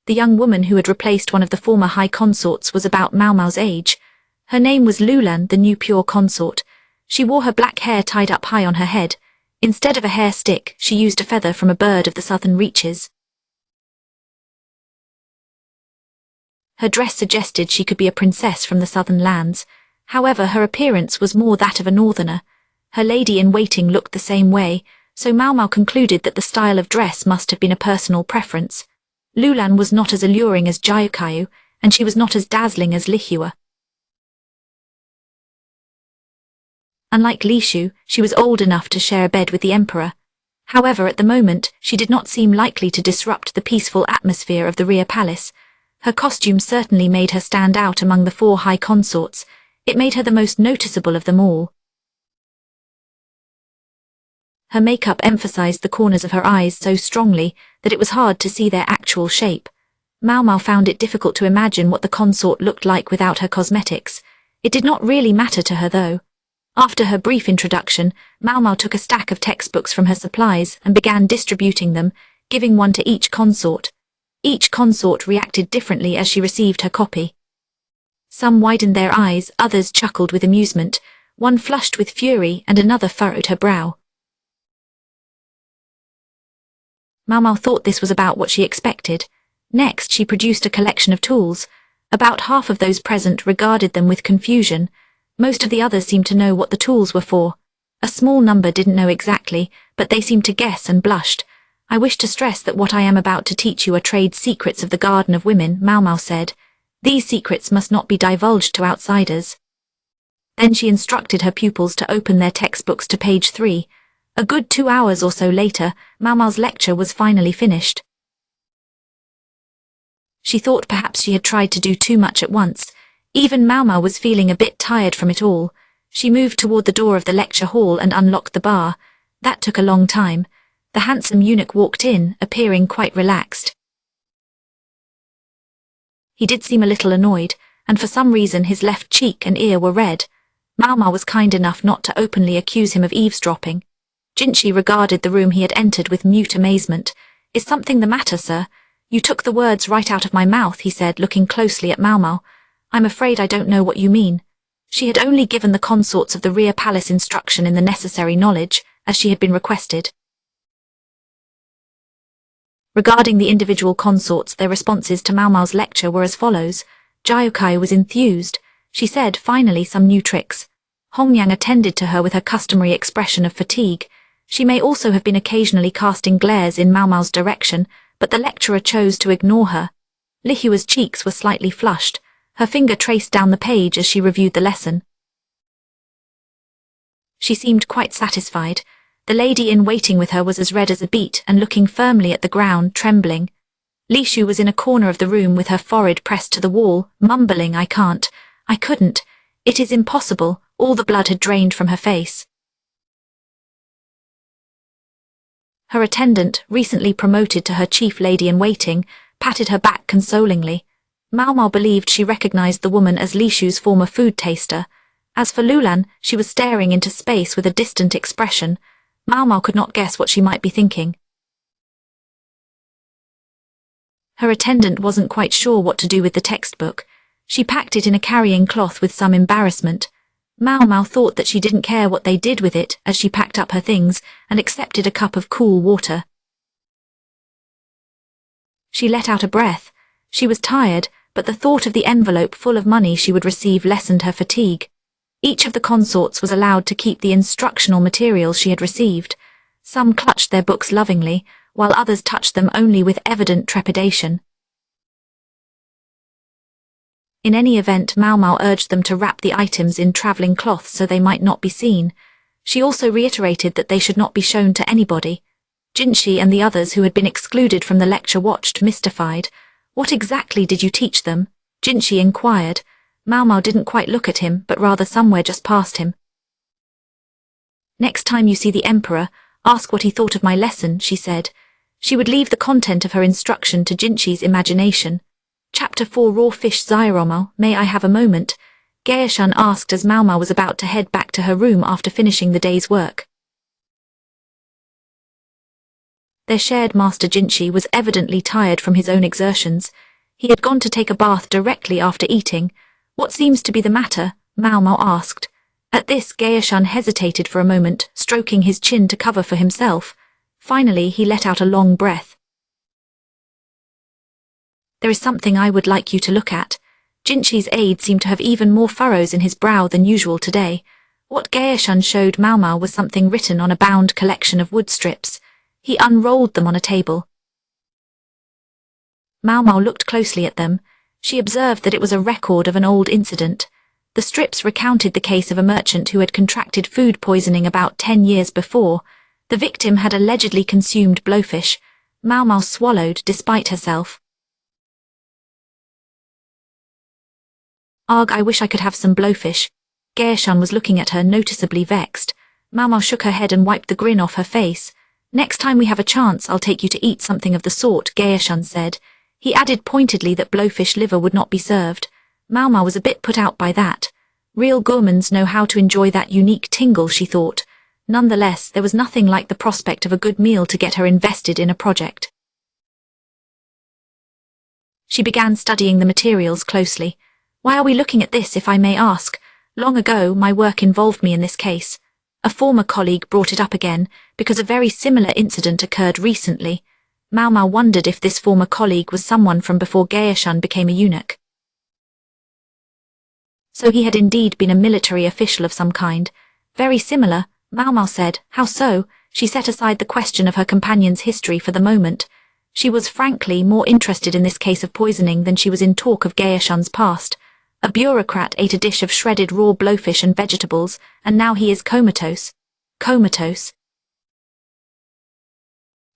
The young woman who had replaced one of the former high consorts was about Maomao's age. Her name was Lulan, the new pure consort. She wore her black hair tied up high on her head. Instead of a hair stick, she used a feather from a bird of the southern reaches. Her dress suggested she could be a princess from the southern lands. However, her appearance was more that of a northerner. Her lady-in-waiting looked the same way, so Maomao concluded that the style of dress must have been a personal preference. Lulan was not as alluring as Gyukayu, and she was not as dazzling as Lihua. Unlike Lishu, she was old enough to share a bed with the emperor. However, at the moment, she did not seem likely to disrupt the peaceful atmosphere of the rear palace. Her costume certainly made her stand out among the 4 high consorts. It made her the most noticeable of them all. Her makeup emphasized the corners of her eyes so strongly that it was hard to see their actual shape. Maomao found it difficult to imagine what the consort looked like without her cosmetics. It did not really matter to her though. After her brief introduction, Maomao took a stack of textbooks from her supplies and began distributing them, giving one to each consort. Each consort reacted differently as she received her copy. Some widened their eyes, others chuckled with amusement, one flushed with fury and another furrowed her brow. Maomao thought this was about what she expected. Next, she produced a collection of tools. About half of those present regarded them with confusion. Most of the others seemed to know what the tools were for. A small number didn't know exactly, but they seemed to guess and blushed. "I wish to stress that what I am about to teach you are trade secrets of the Garden of Women," Maomao said. "These secrets must not be divulged to outsiders." Then she instructed her pupils to open their textbooks to page 3. A good 2 hours or so later, Maomao's lecture was finally finished. She thought perhaps she had tried to do too much at once. Even Maomao was feeling a bit tired from it all. She moved toward the door of the lecture hall and unlocked the bar. That took a long time. The handsome eunuch walked in, appearing quite relaxed. He did seem a little annoyed, and for some reason his left cheek and ear were red. Maomao was kind enough not to openly accuse him of eavesdropping. Jinshi regarded the room he had entered with mute amazement. "Is something the matter, sir? You took the words right out of my mouth," he said, looking closely at Maomao. "I'm afraid I don't know what you mean." She had only given the consorts of the rear palace instruction in the necessary knowledge, as she had been requested. Regarding the individual consorts, their responses to Maomao's lecture were as follows. Gyukai was enthused. She said, "Finally, some new tricks." Hongyang attended to her with her customary expression of fatigue. She may also have been occasionally casting glares in Maomao's direction, but the lecturer chose to ignore her. Lihua's cheeks were slightly flushed. Her finger traced down the page as she reviewed the lesson. She seemed quite satisfied. The lady in waiting with her was as red as a beet and looking firmly at the ground, trembling. Lishu was in a corner of the room with her forehead pressed to the wall, mumbling, I couldn't, it is impossible." All the blood had drained from her face. Her attendant, recently promoted to her chief lady-in-waiting, patted her back consolingly. Maomao believed she recognized the woman as Lishu's former food taster. As for Lulan, she was staring into space with a distant expression. Maomao could not guess what she might be thinking. Her attendant wasn't quite sure what to do with the textbook. She packed it in a carrying cloth with some embarrassment. Maomao thought that she didn't care what they did with it as she packed up her things and accepted a cup of cool water. She let out a breath. She was tired, but the thought of the envelope full of money she would receive lessened her fatigue. Each of the consorts was allowed to keep the instructional materials she had received. Some clutched their books lovingly, while others touched them only with evident trepidation. In any event, Maomao urged them to wrap the items in travelling cloth so they might not be seen. She also reiterated that they should not be shown to anybody. Jinshi and the others who had been excluded from the lecture watched, mystified. "What exactly did you teach them?" Jinshi inquired. Maomao didn't quite look at him, but rather somewhere just past him. "Next time you see the emperor, ask what he thought of my lesson," she said. She would leave the content of her instruction to Jinshi's imagination. Chapter 4 Raw Fish Zyromo, "May I have a moment?" Geishun asked as Maomao was about to head back to her room after finishing the day's work. Their shared master Jinchi was evidently tired from his own exertions. He had gone to take a bath directly after eating. "What seems to be the matter?" Maomao asked. At this, Gaoshan hesitated for a moment, stroking his chin to cover for himself. Finally, he let out a long breath. "There is something I would like you to look at." Jinchi's aide seemed to have even more furrows in his brow than usual today. What Gaoshan showed Maomao was something written on a bound collection of wood strips. He unrolled them on a table. Maomao looked closely at them. She observed that it was a record of an old incident. The strips recounted the case of a merchant who had contracted food poisoning about 10 years before. The victim had allegedly consumed blowfish. Maomao swallowed despite herself. "Arg, I wish I could have some blowfish." Gaoshan was looking at her, noticeably vexed. Maomao shook her head and wiped the grin off her face. "Next time we have a chance, I'll take you to eat something of the sort," Gaoshan said. He added pointedly that blowfish liver would not be served. Maomao was a bit put out by that. Real gourmands know how to enjoy that unique tingle, she thought. Nonetheless, there was nothing like the prospect of a good meal to get her invested in a project. She began studying the materials closely. "Why are we looking at this, if I may ask? Long ago, my work involved me in this case." A former colleague brought it up again, because a very similar incident occurred recently. Maomao wondered if this former colleague was someone from before Gaoshan became a eunuch. So he had indeed been a military official of some kind. "Very similar," Maomao said. "How so?" She set aside the question of her companion's history for the moment. She was frankly more interested in this case of poisoning than she was in talk of Gaoshan's past. A bureaucrat ate a dish of shredded raw blowfish and vegetables, and now he is comatose. Comatose.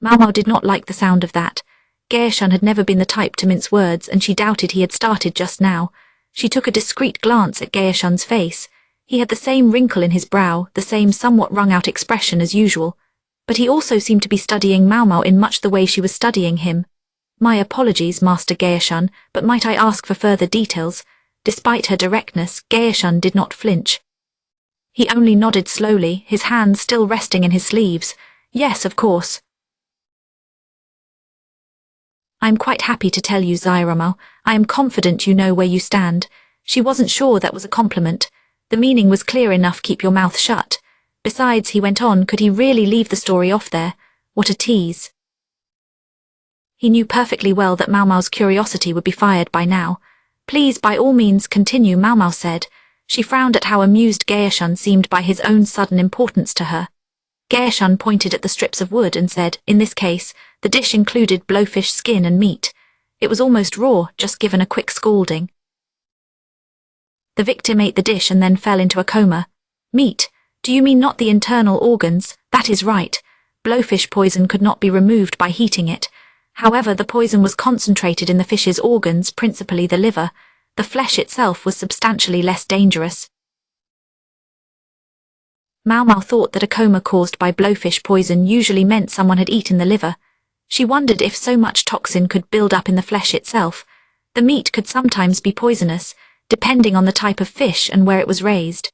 Maomao did not like the sound of that. Gaoshan had never been the type to mince words, and she doubted he had started just now. She took a discreet glance at Gaoshan's face. He had the same wrinkle in his brow, the same somewhat wrung-out expression as usual. But he also seemed to be studying Maomao in much the way she was studying him. "My apologies, Master Gaoshan, but might I ask for further details?" Despite her directness, Gaoshan did not flinch. He only nodded slowly, his hands still resting in his sleeves. "Yes, of course." "I am quite happy to tell you, Zairamo. I am confident you know where you stand." She wasn't sure that was a compliment. The meaning was clear enough, "keep your mouth shut." Besides, he went on, could he really leave the story off there? What a tease. He knew perfectly well that Maomao's curiosity would be fired by now. "Please, by all means, continue," Maomao said. She frowned at how amused Gaoshan seemed by his own sudden importance to her. Gaoshan pointed at the strips of wood and said, "In this case, the dish included blowfish skin and meat. It was almost raw, just given a quick scalding. The victim ate the dish and then fell into a coma." "Meat? Do you mean not the internal organs?" "That is right. Blowfish poison could not be removed by heating it. However, the poison was concentrated in the fish's organs, principally the liver. The flesh itself was substantially less dangerous." Maomao thought that a coma caused by blowfish poison usually meant someone had eaten the liver. She wondered if so much toxin could build up in the flesh itself. The meat could sometimes be poisonous, depending on the type of fish and where it was raised.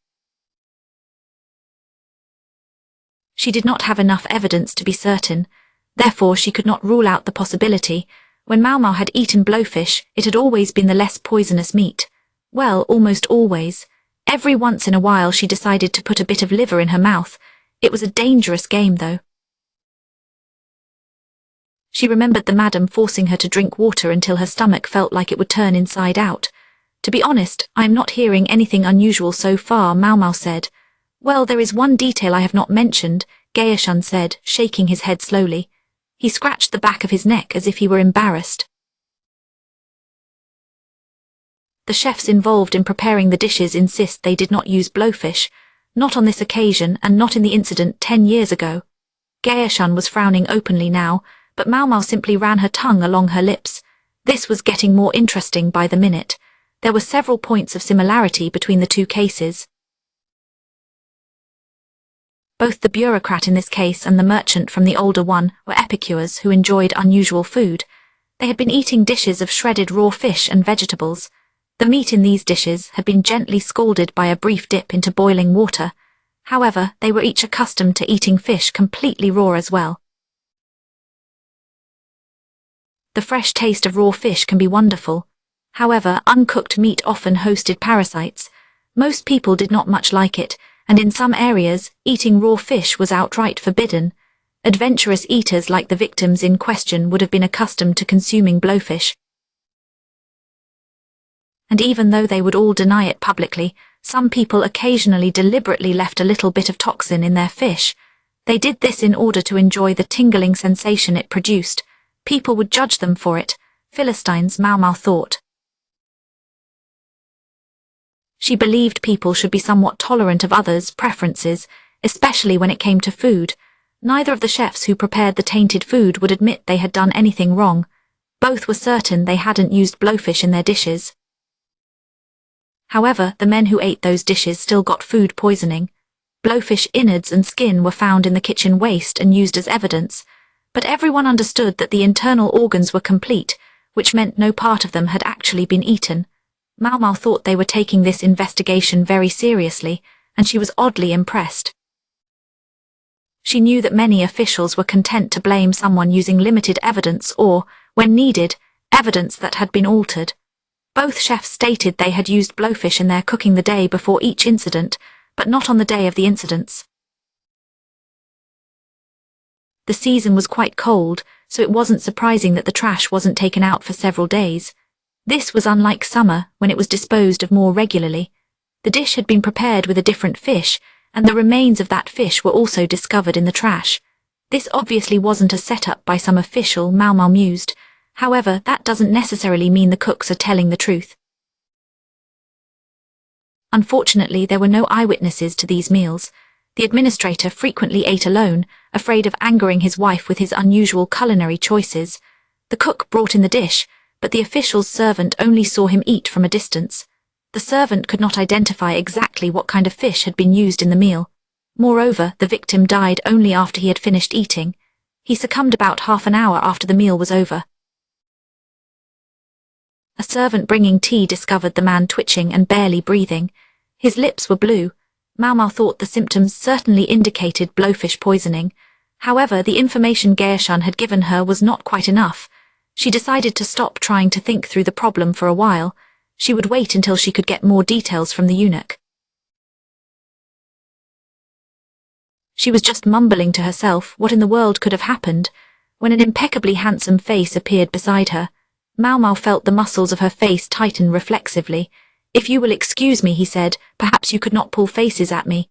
She did not have enough evidence to be certain. Therefore, she could not rule out the possibility. When Maomao had eaten blowfish, it had always been the less poisonous meat. Well, almost always. Every once in a while she decided to put a bit of liver in her mouth. It was a dangerous game, though. She remembered the madam forcing her to drink water until her stomach felt like it would turn inside out. "To be honest, I am not hearing anything unusual so far," Maomao said. "Well, there is one detail I have not mentioned," Gaoshan said, shaking his head slowly. He scratched the back of his neck as if he were embarrassed. "The chefs involved in preparing the dishes insist they did not use blowfish, not on this occasion and not in the incident 10 years ago." Gaoshan was frowning openly now, but Maomao simply ran her tongue along her lips. This was getting more interesting by the minute. There were several points of similarity between the two cases. Both the bureaucrat in this case and the merchant from the older one were epicures who enjoyed unusual food. They had been eating dishes of shredded raw fish and vegetables. The meat in these dishes had been gently scalded by a brief dip into boiling water. However, they were each accustomed to eating fish completely raw as well. The fresh taste of raw fish can be wonderful. However, uncooked meat often hosted parasites. Most people did not much like it, and in some areas, eating raw fish was outright forbidden. Adventurous eaters like the victims in question would have been accustomed to consuming blowfish. And even though they would all deny it publicly, some people occasionally deliberately left a little bit of toxin in their fish. They did this in order to enjoy the tingling sensation it produced. People would judge them for it. Philistines, Maomao thought. She believed people should be somewhat tolerant of others' preferences, especially when it came to food. Neither of the chefs who prepared the tainted food would admit they had done anything wrong. Both were certain they hadn't used blowfish in their dishes. However, the men who ate those dishes still got food poisoning. Blowfish innards and skin were found in the kitchen waste and used as evidence, but everyone understood that the internal organs were complete, which meant no part of them had actually been eaten. Maomao thought they were taking this investigation very seriously, and she was oddly impressed. She knew that many officials were content to blame someone using limited evidence or, when needed, evidence that had been altered. Both chefs stated they had used blowfish in their cooking the day before each incident, but not on the day of the incidents. The season was quite cold, so it wasn't surprising that the trash wasn't taken out for several days. This was unlike summer, when it was disposed of more regularly. The dish had been prepared with a different fish, and the remains of that fish were also discovered in the trash. This obviously wasn't a setup by some official, Maomao mused. However, that doesn't necessarily mean the cooks are telling the truth. Unfortunately, there were no eyewitnesses to these meals. The administrator frequently ate alone, afraid of angering his wife with his unusual culinary choices. The cook brought in the dish, but the official's servant only saw him eat from a distance. The servant could not identify exactly what kind of fish had been used in the meal. Moreover, the victim died only after he had finished eating. He succumbed about half an hour after the meal was over. A servant bringing tea discovered the man twitching and barely breathing. His lips were blue. Maomao thought the symptoms certainly indicated blowfish poisoning. However, the information Geishan had given her was not quite enough. She decided to stop trying to think through the problem for a while. She would wait until she could get more details from the eunuch. She was just mumbling to herself what in the world could have happened, when an impeccably handsome face appeared beside her. Maomao felt the muscles of her face tighten reflexively. "If you will excuse me," he said, "perhaps you could not pull faces at me.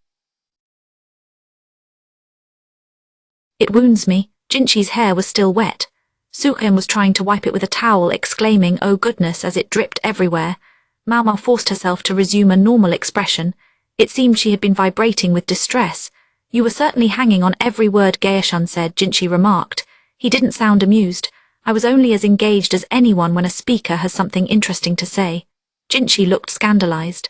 It wounds me." Jinchi's hair was still wet. Suhen was trying to wipe it with a towel, exclaiming, "Oh goodness," as it dripped everywhere. Maomao forced herself to resume a normal expression. It seemed she had been vibrating with distress. "You were certainly hanging on every word Geishan said," Jinchi remarked. He didn't sound amused. "I was only as engaged as anyone when a speaker has something interesting to say." Jinchi looked scandalized.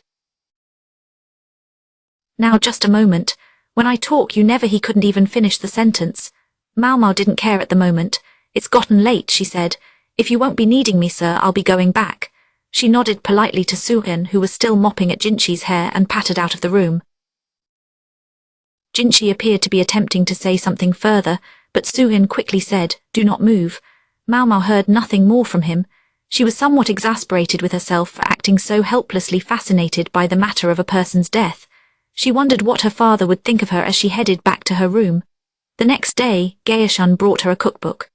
"Now just a moment. When I talk you never..." He couldn't even finish the sentence. Maomao didn't care at the moment. "It's gotten late," she said. "If you won't be needing me, sir, I'll be going back." She nodded politely to Suhen, who was still mopping at Jinchi's hair, and pattered out of the room. Jinchi appeared to be attempting to say something further, but Suhen quickly said, "Do not move." Maomao heard nothing more from him. She was somewhat exasperated with herself for acting so helplessly fascinated by the matter of a person's death. She wondered what her father would think of her as she headed back to her room. The next day, Geishan brought her a cookbook.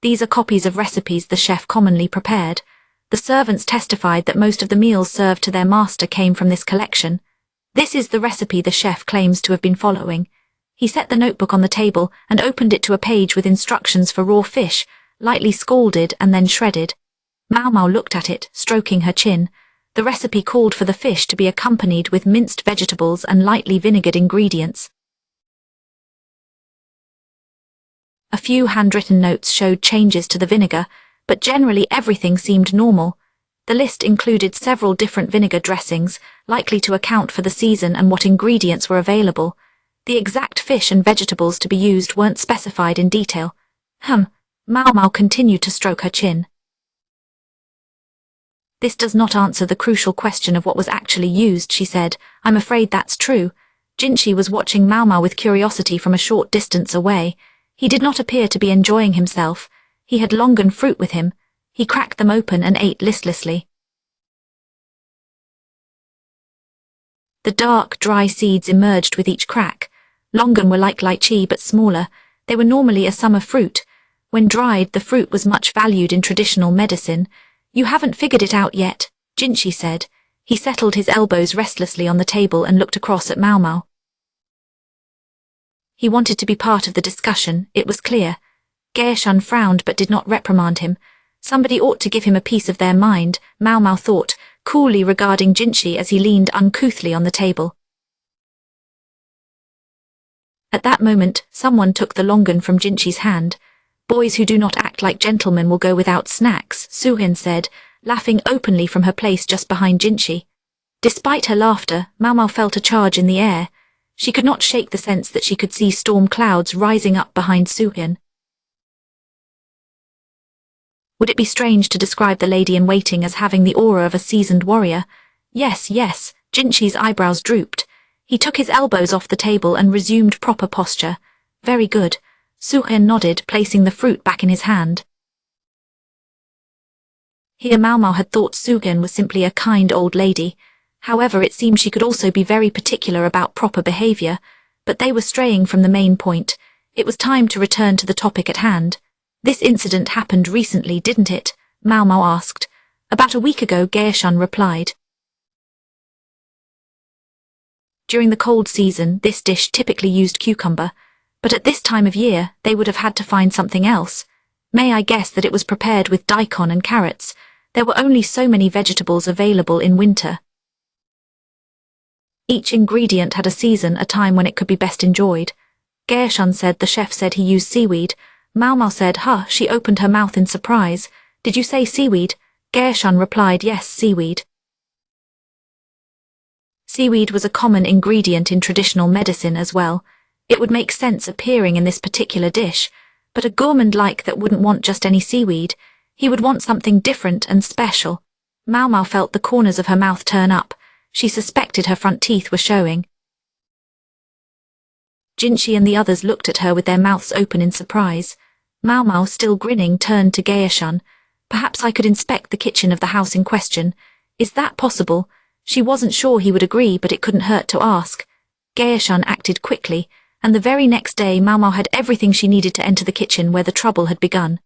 These are copies of recipes the chef commonly prepared. The servants testified that most of the meals served to their master came from this collection. This is the recipe the chef claims to have been following. He set the notebook on the table and opened it to a page with instructions for raw fish, lightly scalded and then shredded. Maomao looked at it, stroking her chin. The recipe called for the fish to be accompanied with minced vegetables and lightly vinegared ingredients. A few handwritten notes showed changes to the vinegar, but generally everything seemed normal. The list included several different vinegar dressings, likely to account for the season and what ingredients were available. The exact fish and vegetables to be used weren't specified in detail. Maomao continued to stroke her chin. "This does not answer the crucial question of what was actually used," she said. "I'm afraid that's true." Jinchi was watching Maomao with curiosity from a short distance away. He did not appear to be enjoying himself. He had longan fruit with him. He cracked them open and ate listlessly. The dark, dry seeds emerged with each crack. Longan were like lychee but smaller. They were normally a summer fruit. When dried, the fruit was much valued in traditional medicine. "You haven't figured it out yet," Jinchi said. He settled his elbows restlessly on the table and looked across at Maomao. He wanted to be part of the discussion, it was clear. Gaoshan frowned but did not reprimand him. Somebody ought to give him a piece of their mind, Maomao thought, coolly regarding Jinchi as he leaned uncouthly on the table. At that moment, someone took the longan from Jinchi's hand. "Boys who do not act like gentlemen will go without snacks," Suhin said, laughing openly from her place just behind Jinchi. Despite her laughter, Maomao felt a charge in the air. She could not shake the sense that she could see storm clouds rising up behind Suhin. Would it be strange to describe the lady-in-waiting as having the aura of a seasoned warrior? Yes, yes, Jinchi's eyebrows drooped. He took his elbows off the table and resumed proper posture. Very good. Suhin nodded, placing the fruit back in his hand. Here Maomao had thought Suhin was simply a kind old lady. However, it seemed she could also be very particular about proper behavior, but they were straying from the main point. It was time to return to the topic at hand. "This incident happened recently, didn't it?" Maomao asked. "About a week ago," Gaoshan replied. During the cold season, this dish typically used cucumber, but at this time of year, they would have had to find something else. May I guess that it was prepared with daikon and carrots? There were only so many vegetables available in winter. Each ingredient had a season, a time when it could be best enjoyed. Gaoshan said the chef said he used seaweed. Maomao said, "Huh," she opened her mouth in surprise. "Did you say seaweed?" Gaoshan replied, "Yes, seaweed." Seaweed was a common ingredient in traditional medicine as well. It would make sense appearing in this particular dish, but a gourmand like that wouldn't want just any seaweed. He would want something different and special. Maomao felt the corners of her mouth turn up. She suspected her front teeth were showing. Jinchi and the others looked at her with their mouths open in surprise. Maomao, still grinning, turned to Gaoshan. "Perhaps I could inspect the kitchen of the house in question. Is that possible?" She wasn't sure he would agree, but it couldn't hurt to ask. Gaoshan acted quickly, and the very next day Maomao had everything she needed to enter the kitchen where the trouble had begun.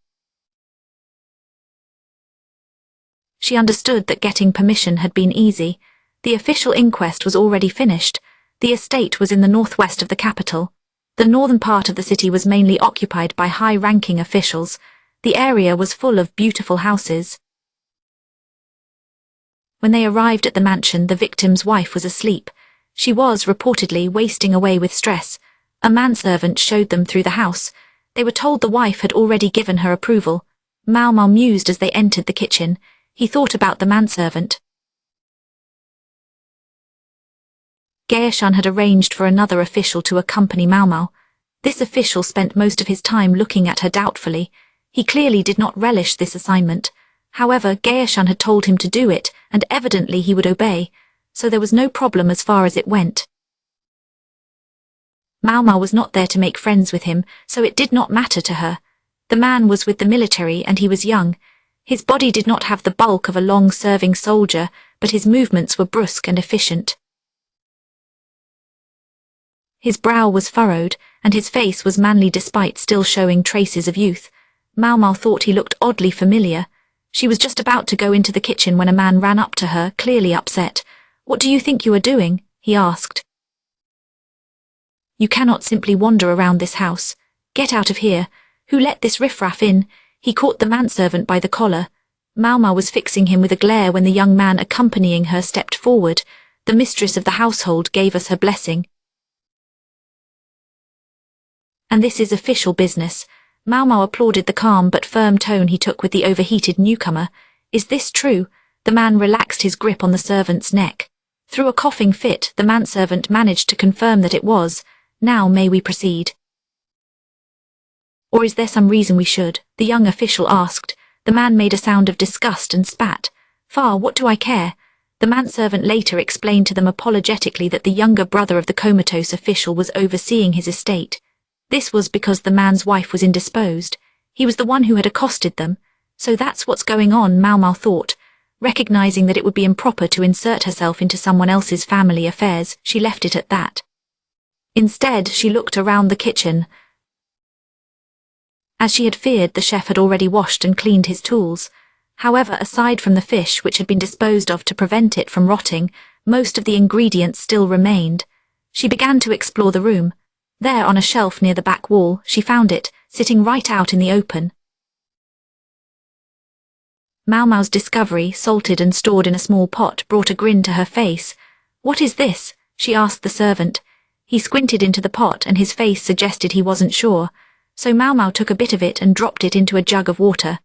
She understood that getting permission had been easy. The official inquest was already finished. The estate was in the northwest of the capital. The northern part of the city was mainly occupied by high-ranking officials. The area was full of beautiful houses. When they arrived at the mansion, the victim's wife was asleep. She was, reportedly, wasting away with stress. A manservant showed them through the house. They were told the wife had already given her approval. Maomao mused as they entered the kitchen. He thought about the manservant. Gaoshan had arranged for another official to accompany Maomao. This official spent most of his time looking at her doubtfully. He clearly did not relish this assignment. However, Gaoshan had told him to do it, and evidently he would obey, so there was no problem as far as it went. Maomao was not there to make friends with him, so it did not matter to her. The man was with the military and he was young. His body did not have the bulk of a long-serving soldier, but his movements were brusque and efficient. His brow was furrowed, and his face was manly despite still showing traces of youth. Maomao thought he looked oddly familiar. She was just about to go into the kitchen when a man ran up to her, clearly upset. "What do you think you are doing?" he asked. "You cannot simply wander around this house. Get out of here. Who let this riffraff in?" He caught the manservant by the collar. Maomao was fixing him with a glare when the young man accompanying her stepped forward. "The mistress of the household gave us her blessing. And this is official business." Maomao applauded the calm but firm tone he took with the overheated newcomer. "Is this true?" The man relaxed his grip on the servant's neck. Through a coughing fit, the manservant managed to confirm that it was. "Now may we proceed?" "Or is there some reason we should?" the young official asked. The man made a sound of disgust and spat. "Far, what do I care?" The manservant later explained to them apologetically that the younger brother of the comatose official was overseeing his estate. This was because the man's wife was indisposed. He was the one who had accosted them. So that's what's going on, Maomao thought. Recognizing that it would be improper to insert herself into someone else's family affairs, she left it at that. Instead, she looked around the kitchen. As she had feared, the chef had already washed and cleaned his tools. However, aside from the fish which had been disposed of to prevent it from rotting, most of the ingredients still remained. She began to explore the room. There, on a shelf near the back wall, she found it, sitting right out in the open. Maomao's discovery, salted and stored in a small pot, brought a grin to her face. "What is this?" she asked the servant. He squinted into the pot and his face suggested he wasn't sure. So Maomao took a bit of it and dropped it into a jug of water.